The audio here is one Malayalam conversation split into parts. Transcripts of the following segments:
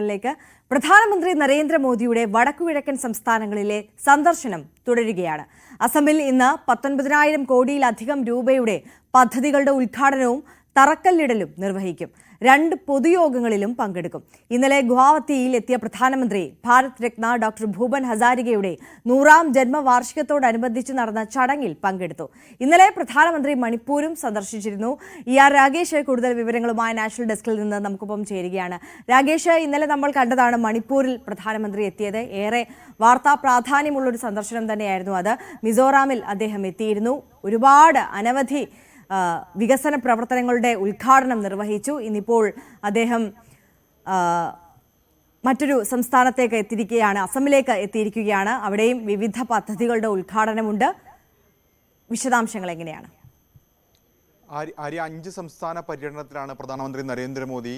ിലേക്ക് പ്രധാനമന്ത്രി നരേന്ദ്രമോദിയുടെ വടക്കുകിഴക്കൻ സംസ്ഥാനങ്ങളിലെ സന്ദർശനം തുടരുകയാണ്. അസമിൽ ഇന്ന് 19,000 കോടിയിലധികം രൂപയുടെ പദ്ധതികളുടെ ഉദ്ഘാടനവും തറക്കല്ലിടലും നിർവഹിക്കും. 2 പൊതുയോഗങ്ങളിലും പങ്കെടുക്കും. ഇന്നലെ ഗുവാഹത്തിയിൽ എത്തിയ പ്രധാനമന്ത്രി ഭാരത് രത്ന ഡോക്ടർ ഭൂപൻ ഹസാരികയുടെ 100ാം ജന്മവാർഷികത്തോടനുബന്ധിച്ച് നടന്ന ചടങ്ങിൽ പങ്കെടുത്തു. ഇന്നലെ പ്രധാനമന്ത്രി മണിപ്പൂരും സന്ദർശിച്ചിരുന്നു. രാകേഷ് കൂടുതൽ വിവരങ്ങളുമായി നാഷണൽ ഡെസ്കിൽ നിന്ന് നമുക്കൊപ്പം ചേരുകയാണ്. രാകേഷ്, ഇന്നലെ നമ്മൾ കണ്ടതാണ് മണിപ്പൂരിൽ പ്രധാനമന്ത്രി എത്തിയത്. ഏറെ വാർത്താ പ്രാധാന്യമുള്ളൊരു സന്ദർശനം തന്നെയായിരുന്നു അത്. മിസോറാമിൽ അദ്ദേഹം എത്തിയിരുന്നു. അനവധി വികസന പ്രവർത്തനങ്ങളുടെ ഉദ്ഘാടനം നിർവഹിച്ചു. ഇന്നിപ്പോൾ അദ്ദേഹം മറ്റൊരു സംസ്ഥാനത്തേക്ക് എത്തിയിരിക്കുകയാണ്, അസമിലേക്ക് എത്തിയിരിക്കുകയാണ്. അവിടെയും വിവിധ പദ്ധതികളുടെ ഉദ്ഘാടനമുണ്ട്. വിശദാംശങ്ങൾ എങ്ങനെയാണ്? 5 സംസ്ഥാന പര്യടനത്തിലാണ് പ്രധാനമന്ത്രി നരേന്ദ്രമോദി.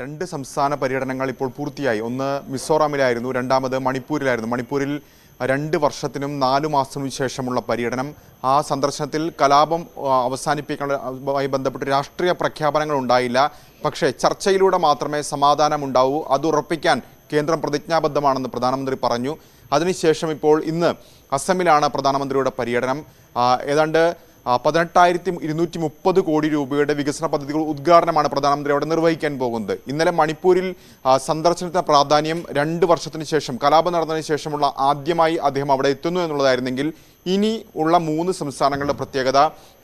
2 സംസ്ഥാന പര്യടനങ്ങൾ ഇപ്പോൾ പൂർത്തിയായി. ഒന്ന് മിസോറാമിലായിരുന്നു, രണ്ടാമത് മണിപ്പൂരിലായിരുന്നു. മണിപ്പൂരിൽ 2 വർഷത്തിനും 4 മാസത്തിനും ശേഷമുള്ള പര്യടനം. ആ സന്ദർശനത്തിൽ കലാപം അവസാനിപ്പിക്കുന്നതുമായി ബന്ധപ്പെട്ട് രാഷ്ട്രീയ പ്രഖ്യാപനങ്ങൾ ഉണ്ടായില്ല. പക്ഷേ ചർച്ചയിലൂടെ മാത്രമേ സമാധാനം ഉണ്ടാവൂ, അത് ഉറപ്പിക്കാൻ കേന്ദ്രം പ്രതിജ്ഞാബദ്ധമാണെന്ന് പ്രധാനമന്ത്രി പറഞ്ഞു. അതിനുശേഷം ഇപ്പോൾ ഇന്ന് അസമിലാണ് പ്രധാനമന്ത്രിയുടെ പര്യടനം. ഏതാണ്ട് 18,230 കോടി രൂപയുടെ വികസന പദ്ധതികൾ ഉദ്ഘാടനമാണ് പ്രധാനമന്ത്രി അവിടെ നിർവഹിക്കാൻ പോകുന്നത്. ഇന്നലെ മണിപ്പൂരിൽ സന്ദർശനത്തിന് പ്രാധാന്യം 2 വർഷത്തിന് ശേഷം, കലാപം നടന്നതിന് ശേഷമുള്ള ആദ്യമായി അദ്ദേഹം അവിടെ എത്തുന്നു എന്നുള്ളതായിരുന്നെങ്കിൽ, ഇനി ഉള്ള 3 സംസ്ഥാനങ്ങളുടെ പ്രത്യേകത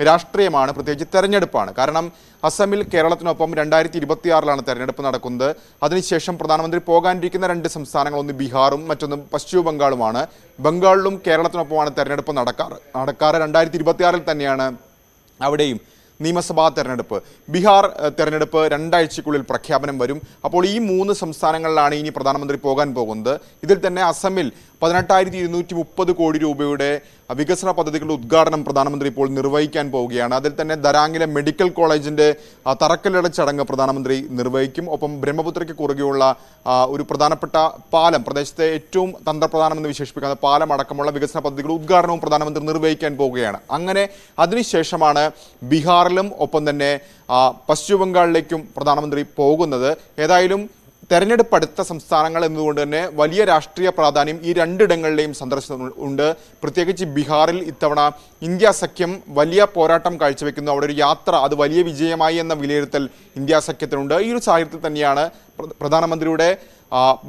രാഷ്ട്രീയമാണ്, പ്രത്യേകിച്ച് തെരഞ്ഞെടുപ്പാണ്. കാരണം അസമിൽ കേരളത്തിനൊപ്പം 2026 തെരഞ്ഞെടുപ്പ് നടക്കുന്നത്. അതിനുശേഷം പ്രധാനമന്ത്രി പോകാനിരിക്കുന്ന 2 സംസ്ഥാനങ്ങൾ, ഒന്ന് ബീഹാറും മറ്റൊന്ന് പശ്ചിമ ബംഗാളുമാണ്. ബംഗാളിലും കേരളത്തിനൊപ്പമാണ് തെരഞ്ഞെടുപ്പ് നടക്കാറ്. 2026 തന്നെയാണ് അവിടെയും നിയമസഭാ തെരഞ്ഞെടുപ്പ്. ബീഹാർ തെരഞ്ഞെടുപ്പ് 2 ആഴ്ചയ്ക്കുള്ളിൽ പ്രഖ്യാപനം വരും. അപ്പോൾ ഈ 3 സംസ്ഥാനങ്ങളിലാണ് ഇനി പ്രധാനമന്ത്രി പോകാൻ പോകുന്നത്. ഇതിൽ തന്നെ അസമിൽ 18,230 കോടി രൂപയുടെ വികസന പദ്ധതികളുടെ ഉദ്ഘാടനം പ്രധാനമന്ത്രി ഇപ്പോൾ നിർവഹിക്കാൻ പോവുകയാണ്. അതിൽ തന്നെ ദരാങ്ങിലെ മെഡിക്കൽ കോളേജിൻ്റെ തറക്കല്ലിടൽ ചടങ്ങ് പ്രധാനമന്ത്രി നിർവഹിക്കും. ഒപ്പം ബ്രഹ്മപുത്രയ്ക്ക് കുറുകെയുള്ള ഒരു പ്രധാനപ്പെട്ട പാലം, പ്രദേശത്തെ ഏറ്റവും തന്ത്രപ്രധാനമെന്ന് വിശേഷിപ്പിക്കുന്ന പാലം അടക്കമുള്ള വികസന പദ്ധതികളുടെ ഉദ്ഘാടനവും പ്രധാനമന്ത്രി നിർവഹിക്കാൻ പോവുകയാണ്. അങ്ങനെ അതിനുശേഷമാണ് ബീഹാറിലും ഒപ്പം തന്നെ പശ്ചിമ ബംഗാളിലേക്കും പ്രധാനമന്ത്രി പോകുന്നത്. ഏതായാലും തെരഞ്ഞെടുപ്പ് അടുത്ത സംസ്ഥാനങ്ങൾ എന്നതുകൊണ്ട് തന്നെ വലിയ രാഷ്ട്രീയ പ്രാധാന്യം ഈ 2 ഇടങ്ങളിലെയും സന്ദർശനം ഉണ്ട്. പ്രത്യേകിച്ച് ബീഹാറിൽ ഇത്തവണ ഇന്ത്യ സഖ്യം വലിയ പോരാട്ടം കാഴ്ചവെക്കുന്നു. അവിടെ ഒരു യാത്ര, അത് വലിയ വിജയമായി എന്ന വിലയിരുത്തൽ ഇന്ത്യ സഖ്യത്തിനുണ്ട്. ഈ ഒരു സാഹചര്യത്തിൽ തന്നെയാണ് പ്രധാനമന്ത്രിയുടെ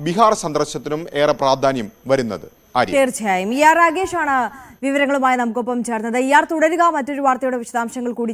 ബീഹാർ സന്ദർശനത്തിനും ഏറെ പ്രാധാന്യം വരുന്നത്. തീർച്ചയായും രാകേഷാണ് വിവരങ്ങളുമായി നമുക്കൊപ്പം ചേർന്നത്. തുടരുക. മറ്റൊരു വാർത്തയുടെ വിശദാംശങ്ങൾ കൂടി